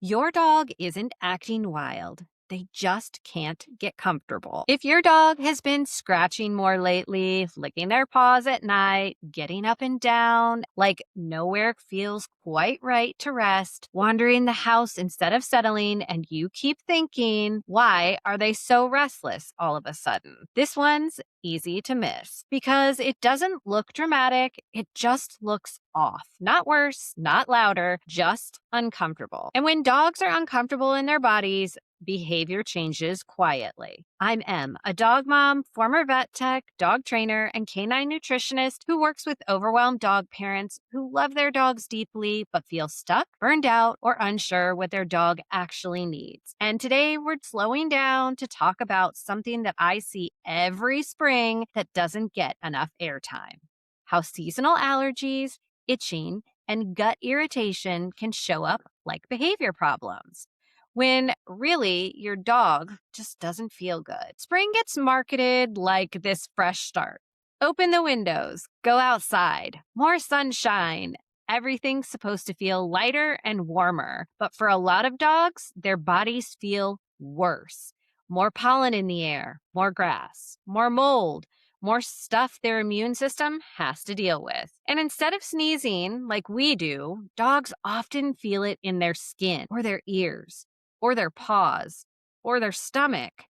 Your dog isn't acting wild. They just can't get comfortable. If your dog has been scratching more lately, licking their paws at night, getting up and down, like nowhere feels quite right to rest, wandering the house instead of settling, and you keep thinking, why are they so restless all of a sudden? This one's easy to miss because it doesn't look dramatic. It just looks off. Not worse, not louder, just uncomfortable. And when dogs are uncomfortable in their bodies, behavior changes quietly. I'm Em, a dog mom, former vet tech, dog trainer, and canine nutritionist who works with overwhelmed dog parents who love their dogs deeply but feel stuck, burned out, or unsure what their dog actually needs. And today we're slowing down to talk about something that I see every spring that doesn't get enough airtime: how seasonal allergies, itching, and gut irritation can show up like behavior problems, when really your dog just doesn't feel good. Spring gets marketed like this fresh start. Open the windows, go outside, more sunshine. Everything's supposed to feel lighter and warmer. But for a lot of dogs, their bodies feel worse. More pollen in the air, more grass, more mold, more stuff their immune system has to deal with. And instead of sneezing like we do, dogs often feel it in their skin or their ears or their paws, or their stomach.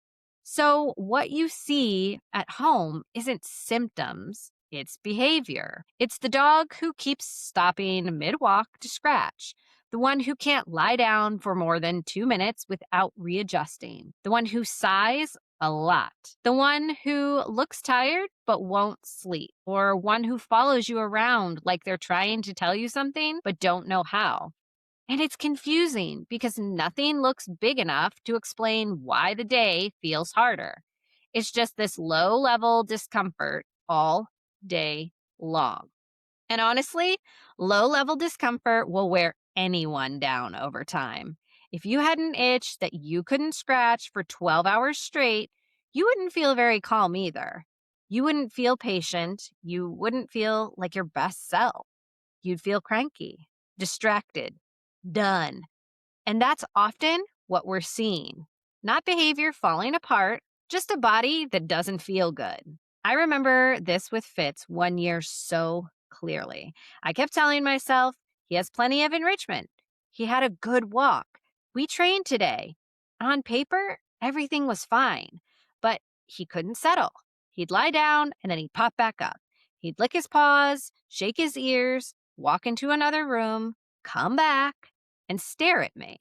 So, what you see at home isn't symptoms, it's behavior. It's the dog who keeps stopping mid walk to scratch, the one who can't lie down for more than 2 minutes without readjusting, the one who sighs a lot, the one who looks tired but won't sleep, or one who follows you around like they're trying to tell you something but don't know how. And it's confusing because nothing looks big enough to explain why the day feels harder. It's just this low level discomfort all day long. And honestly, low level discomfort will wear anyone down over time. If you had an itch that you couldn't scratch for 12 hours straight, you wouldn't feel very calm either. You wouldn't feel patient. You wouldn't feel like your best self. You'd feel cranky, distracted, done. And that's often what we're seeing. Not behavior falling apart, just a body that doesn't feel good. I remember this with Fitz one year so clearly. I kept telling myself, he has plenty of enrichment. He had a good walk. We trained today. On paper, everything was fine, but he couldn't settle. He'd lie down and then he'd pop back up. He'd lick his paws, shake his ears, walk into another room, come back, and stare at me.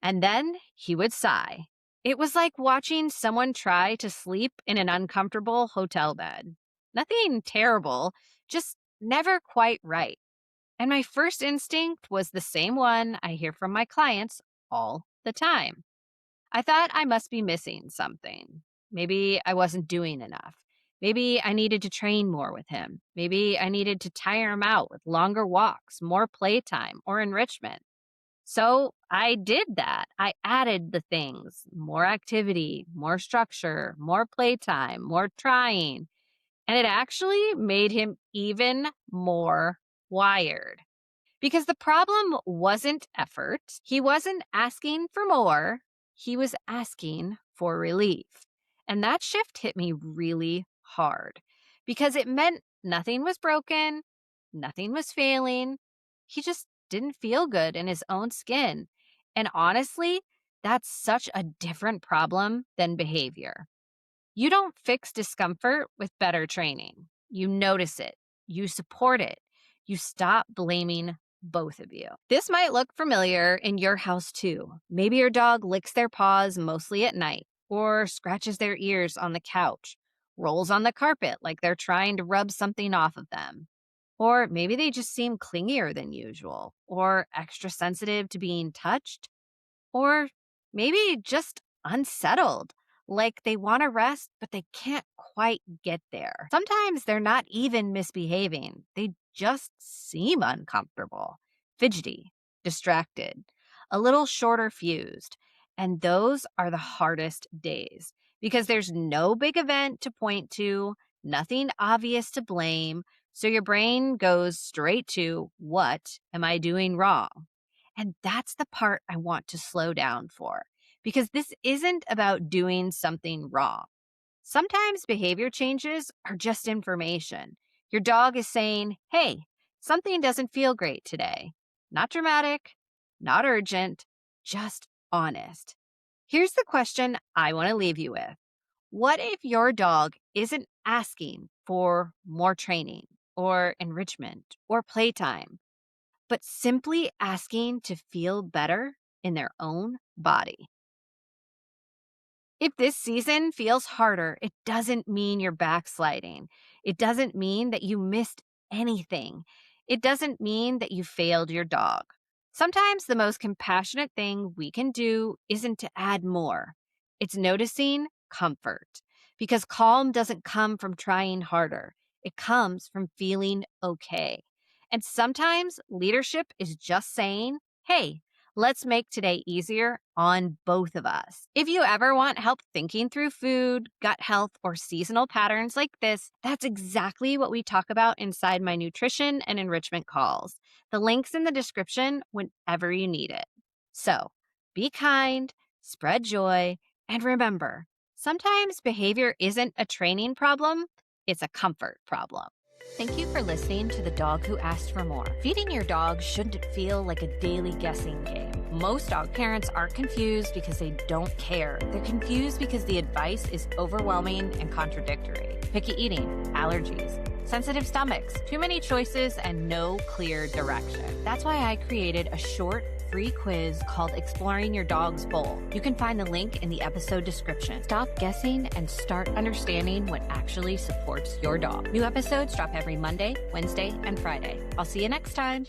And then he would sigh. It was like watching someone try to sleep in an uncomfortable hotel bed. Nothing terrible, just never quite right. And my first instinct was the same one I hear from my clients all the time. I thought I must be missing something. Maybe I wasn't doing enough. Maybe I needed to train more with him. Maybe I needed to tire him out with longer walks, more playtime, or enrichment. So I did that. I added the things: more activity, more structure, more playtime, more trying. And it actually made him even more wired. Because the problem wasn't effort. He wasn't asking for more. He was asking for relief. And that shift hit me really hard because it meant nothing was broken, nothing was failing. He just didn't feel good in his own skin. And honestly, that's such a different problem than behavior. You don't fix discomfort with better training. You notice it, you support it, you stop blaming both of you. This might look familiar in your house too. Maybe your dog licks their paws mostly at night, or scratches their ears on the couch, rolls on the carpet like they're trying to rub something off of them. Or maybe they just seem clingier than usual, or extra sensitive to being touched, or maybe just unsettled, like they want to rest, but they can't quite get there. Sometimes they're not even misbehaving, they just seem uncomfortable, fidgety, distracted, a little shorter fused. And those are the hardest days because there's no big event to point to, nothing obvious to blame. So your brain goes straight to, what am I doing wrong? And that's the part I want to slow down for, because this isn't about doing something wrong. Sometimes behavior changes are just information. Your dog is saying, hey, something doesn't feel great today. Not dramatic, not urgent, just honest. Here's the question I want to leave you with. What if your dog isn't asking for more training or enrichment or playtime, but simply asking to feel better in their own body? If this season feels harder, it doesn't mean you're backsliding. It doesn't mean that you missed anything. It doesn't mean that you failed your dog. Sometimes the most compassionate thing we can do isn't to add more, it's noticing comfort. Because calm doesn't come from trying harder, it comes from feeling okay. And sometimes leadership is just saying, hey, let's make today easier on both of us. If you ever want help thinking through food, gut health, or seasonal patterns like this, that's exactly what we talk about inside my nutrition and enrichment calls. The link's in the description whenever you need it. So be kind, spread joy, and remember, sometimes behavior isn't a training problem, it's a comfort problem. Thank you for listening to The Dog Who Asked for More. Feeding your dog shouldn't feel like a daily guessing game. Most dog parents aren't confused because they don't care. They're confused because the advice is overwhelming and contradictory. Picky eating, allergies, sensitive stomachs, too many choices, and no clear direction. That's why I created a short, free quiz called Exploring Your Dog's Bowl. You can find the link in the episode description. Stop guessing and start understanding what actually supports your dog. New episodes drop every Monday, Wednesday, and Friday. I'll see you next time.